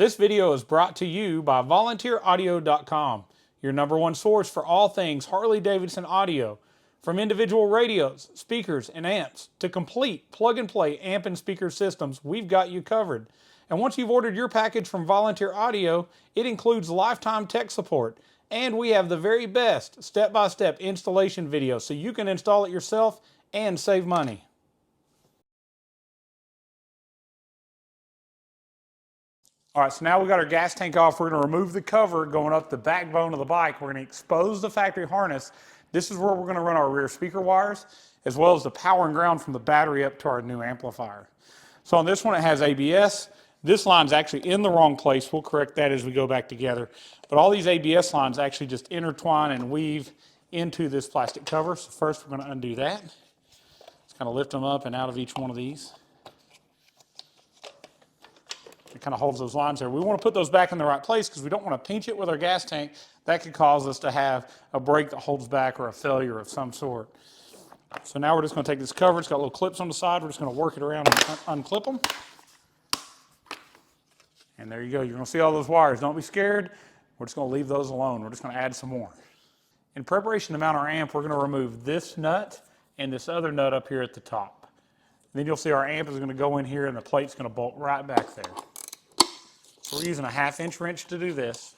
This video is brought to you by volunteeraudio.com, your #1 source for all things Harley Davidson audio. From individual radios, speakers, and amps to complete plug-and-play amp and speaker systems, we've got you covered. And once you've ordered your package from Volunteer Audio, it includes lifetime tech support. And we have the very best step-by-step installation video so you can install it yourself and save money. All right, so now we got our gas tank off. We're going to remove the cover going up the backbone of the bike. We're going to expose the factory harness. This is where we're going to run our rear speaker wires, as well as the power and ground from the battery up to our new amplifier. So on this one, it has ABS. This line's actually in the wrong place. We'll correct that as we go back together. But all these ABS lines actually just intertwine and weave into this plastic cover. So first, we're going to undo that. Just kind of lift them up and out of each one of these. It kind of holds those lines there. We want to put those back in the right place because we don't want to pinch it with our gas tank. That could cause us to have a break that holds back or a failure of some sort. So now we're just going to take this cover. It's got little clips on the side. We're just going to work it around and unclip them. And there you go. You're going to see all those wires. Don't be scared. We're just going to leave those alone. We're just going to add some more. In preparation to mount our amp, we're going to remove this nut and this other nut up here at the top. And then you'll see our amp is going to go in here and the plate's going to bolt right back there. So we're using a 1/2-inch wrench to do this.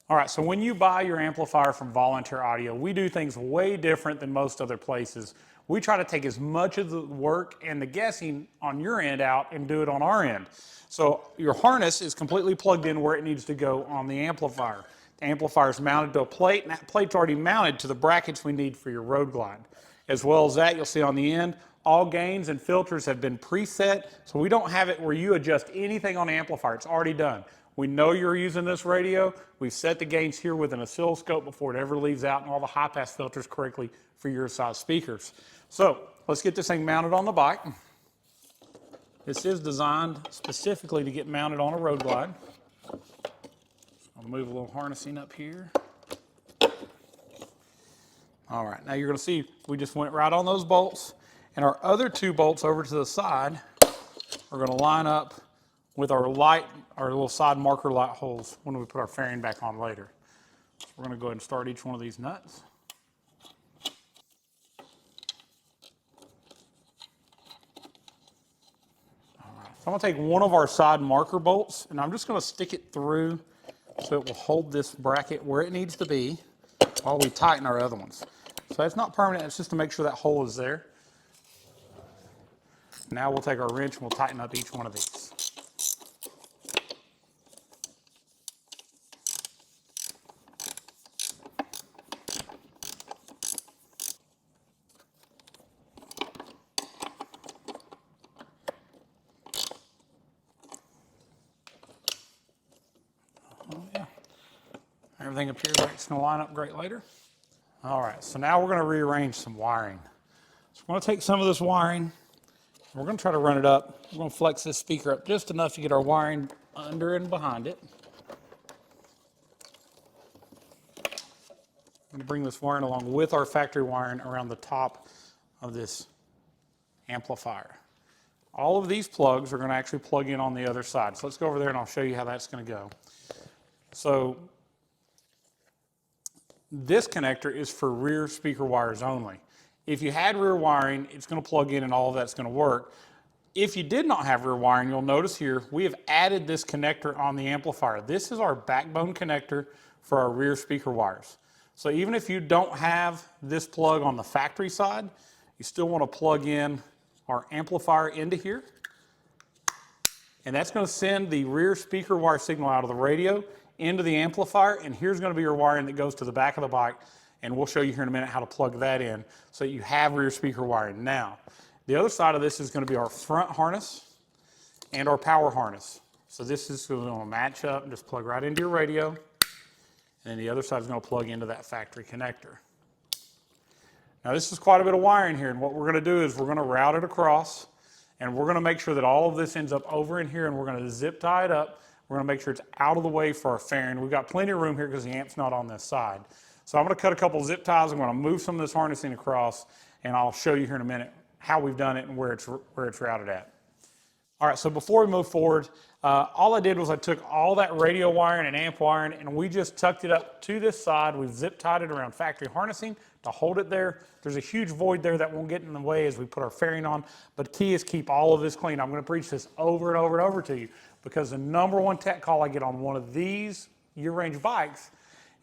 All right, so when you buy your amplifier from Volunteer Audio, we do things way different than most other places. We try to take as much of the work and the guessing on your end out and do it on our end. So your harness is completely plugged in where it needs to go on the amplifier. The amplifier is mounted to a plate, and that plate's already mounted to the brackets we need for your Road Glide. As well as that, you'll see on the end, all gains and filters have been preset, so we don't have it where you adjust anything on the amplifier. It's already done. We know you're using this radio. We've set the gains here with an oscilloscope before it ever leaves out, and all the high-pass filters correctly for your size speakers. So let's get this thing mounted on the bike. This is designed specifically to get mounted on a Road Glide. I'll move a little harnessing up here. All right, now you're going to see we just went right on those bolts, and our other two bolts over to the side are going to line up with our little side marker light holes when we put our fairing back on later. So we're going to go ahead and start each one of these nuts. All right, so I'm going to take one of our side marker bolts, and I'm just going to stick it through so it will hold this bracket where it needs to be while we tighten our other ones. So it's not permanent, it's just to make sure that hole is there. Now we'll take our wrench and we'll tighten up each one of these. Oh yeah, everything appears like it's going to line up great later. All right, so now we're going to rearrange some wiring. So we're going to take some of this wiring, and we're going to try to run it up. We're going to flex this speaker up just enough to get our wiring under and behind it. I'm going to bring this wiring along with our factory wiring around the top of this amplifier. All of these plugs are going to actually plug in on the other side. So let's go over there and I'll show you how that's going to go. So this connector is for rear speaker wires only. If you had rear wiring, it's going to plug in and all of that's going to work. If you did not have rear wiring, you'll notice here we have added this connector on the amplifier. This is our backbone connector for our rear speaker wires. So even if you don't have this plug on the factory side, you still want to plug in our amplifier into here. And that's going to send the rear speaker wire signal out of the radio into the amplifier, and here's going to be your wiring that goes to the back of the bike, and we'll show you here in a minute how to plug that in so you have rear speaker wiring. Now, the other side of this is going to be our front harness and our power harness. So this is going to match up and just plug right into your radio, and then the other side is going to plug into that factory connector. Now this is quite a bit of wiring here, and what we're going to do is we're going to route it across, and we're going to make sure that all of this ends up over in here, and we're going to zip tie it up. We're going to make sure it's out of the way for our fairing. We've got plenty of room here because the amp's not on this side. So I'm going to cut a couple zip ties. I'm going to move some of this harnessing across, and I'll show you here in a minute how we've done it and where it's routed at. All right, so before we move forward, all I did was I took all that radio wiring and amp wiring and we just tucked it up to this side. We've zip tied it around factory harnessing to hold it there. There's a huge void there that won't get in the way as we put our fairing on, but the key is keep all of this clean. I'm gonna preach this over and over and over to you because the number one tech call I get on one of these year-range bikes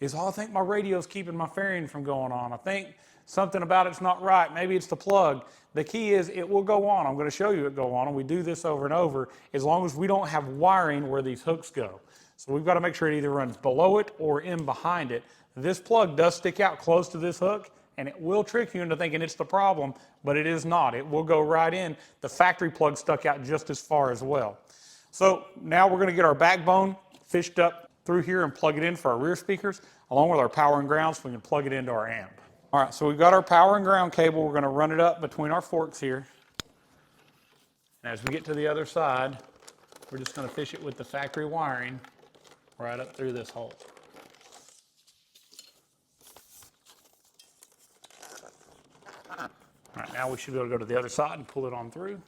is, oh, I think my radio's keeping my fairing from going on. I think something about it's not right. Maybe it's the plug. The key is it will go on. I'm going to show you it go on, and we do this over and over as long as we don't have wiring where these hooks go. So we've got to make sure it either runs below it or in behind it. This plug does stick out close to this hook, and it will trick you into thinking it's the problem, but it is not. It will go right in. The factory plug stuck out just as far as well. So now we're going to get our backbone fished up through here and plug it in for our rear speakers, along with our power and ground so we can plug it into our amp. All right, so we've got our power and ground cable. We're going to run it up between our forks here. And as we get to the other side, we're just going to fish it with the factory wiring right up through this hole. All right, now we should be able to go to the other side and pull it on through.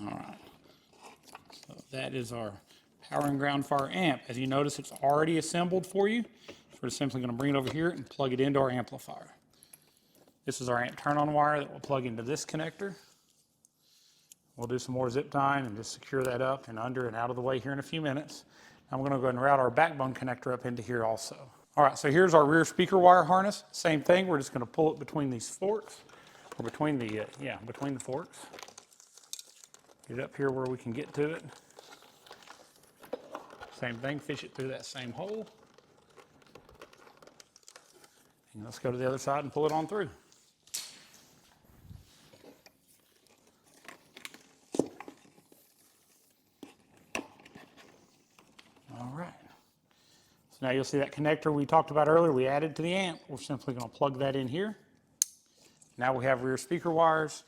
All right, so that is our power and ground for our amp. As you notice, it's already assembled for you. So we're simply going to bring it over here and plug it into our amplifier. This is our amp turn-on wire that will plug into this connector. We'll do some more zip tying and just secure that up and under and out of the way here in a few minutes. Now we're going to go ahead and route our backbone connector up into here also. All right, so here's our rear speaker wire harness. Same thing, we're just going to pull it between these forks, or between the forks. Get it up here where we can get to it. Same thing, fish it through that same hole. And let's go to the other side and pull it on through. All right. So now you'll see that connector we talked about earlier, we added to the amp. We're simply going to plug that in here. Now we have rear speaker wires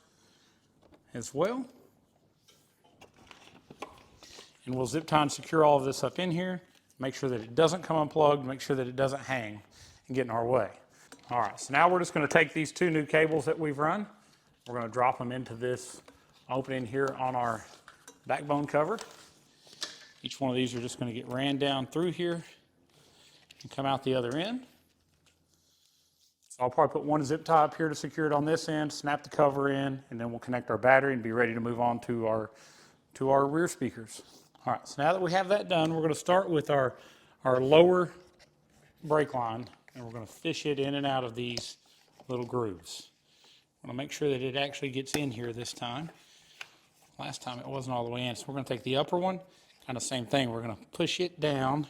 as well. And we'll zip tie and secure all of this up in here, make sure that it doesn't come unplugged, make sure that it doesn't hang and get in our way. All right, so now we're just going to take these two new cables that we've run, we're going to drop them into this opening here on our backbone cover. Each one of these are just going to get ran down through here and come out the other end. So I'll probably put one zip tie up here to secure it on this end, snap the cover in, and then we'll connect our battery and be ready to move on to our rear speakers. All right, so now that we have that done, we're going to start with our lower brake line, and we're going to fish it in and out of these little grooves. I'm going to make sure that it actually gets in here this time. Last time it wasn't all the way in, so we're going to take the upper one, kind of same thing. We're going to push it down,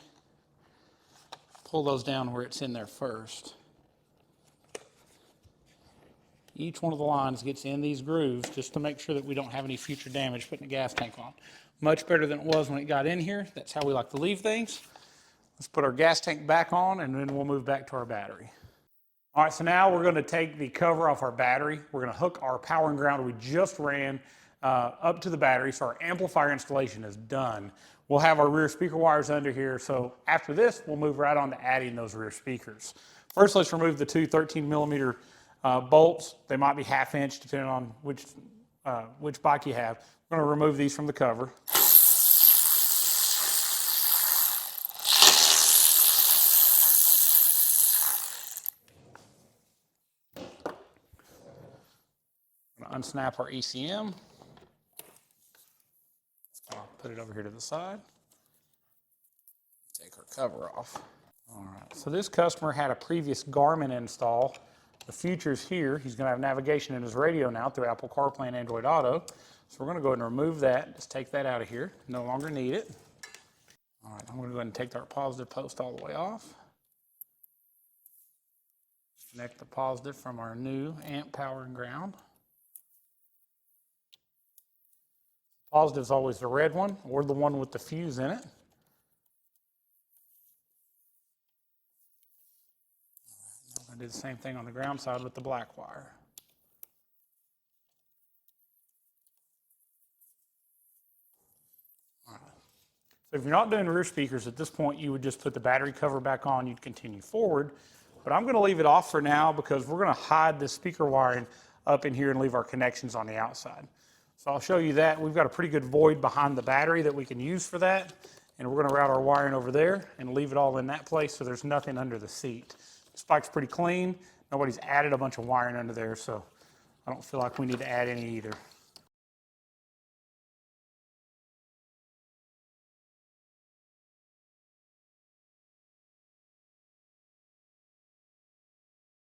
pull those down where it's in there first. Each one of the lines gets in these grooves just to make sure that we don't have any future damage putting the gas tank on. Much better than it was when it got in here. That's how we like to leave things. Let's put our gas tank back on and then we'll move back to our battery. All right, so now we're going to take the cover off our battery. We're going to hook our power and ground we just ran up to the battery, so our amplifier installation is done. We'll have our rear speaker wires under here, so after this, we'll move right on to adding those rear speakers. First, let's remove the two 13mm bolts. They might be 1/2 inch depending on which bike you have. We're going to remove these from the cover. I'm going to unsnap our ECM. I'll put it over here to the side. Take our cover off. All right, so this customer had a previous Garmin install. The future's here. He's going to have navigation in his radio now through Apple CarPlay and Android Auto. So we're going to go ahead and remove that. Just take that out of here. No longer need it. All right, I'm going to go ahead and take our positive post all the way off. Connect the positive from our new amp power and ground. Positive is always the red one or the one with the fuse in it. I'm going to do the same thing on the ground side with the black wire. All right. So if you're not doing rear speakers at this point, you would just put the battery cover back on, you'd continue forward. But I'm gonna leave it off for now because we're gonna hide the speaker wiring up in here and leave our connections on the outside. So I'll show you that. We've got a pretty good void behind the battery that we can use for that. And we're gonna route our wiring over there and leave it all in that place so there's nothing under the seat. This bike's pretty clean. Nobody's added a bunch of wiring under there, so I don't feel like we need to add any either.